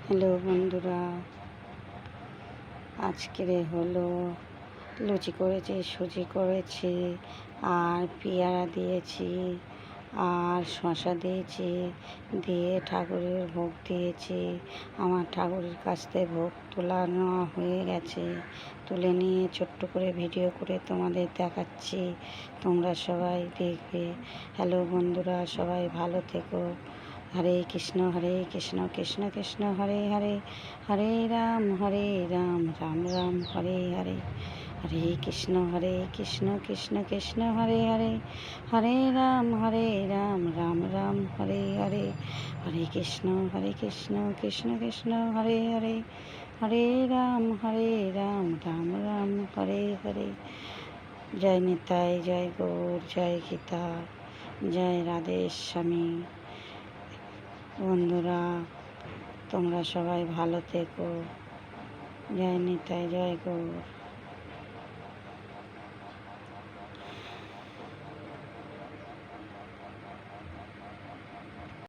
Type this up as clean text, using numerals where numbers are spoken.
Hello বন্ধুরা, আজকের হলো লুচি করেছি, সুজি করেছি, আর পেয়ারা দিয়েছি, আর শসা দিয়েছি, দিয়ে ঠাকুরের ভোগ দিয়েছি। আমার ঠাকুরের কাছ থেকে ভোগ তোলা নেওয়া হয়ে গেছে, তুলে নিয়ে ছোট্ট করে ভিডিও করে তোমাদের দেখাচ্ছি, তোমরা সবাই দেখবে। হ্যালো বন্ধুরা, সবাই ভালো থেকো। হরে কৃষ্ণ কৃষ্ণ কৃষ্ণ হরে হরে, হরে রাম রাম রাম হরে হরে। হরে কৃষ্ণ কৃষ্ণ কৃষ্ণ হরে হরে, হরে রাম রাম রাম হরে হরে। হরে কৃষ্ণ কৃষ্ণ কৃষ্ণ হরে হরে, হরে রাম রাম রাম হরে হরে। জয় নিতাই, জয় গৌর, জয় গীতা, জয় রাধেস্বামী। বন্ধুরা, তোমরা সবাই ভালো থেকো। জয় নিতাই, জয় গৌর।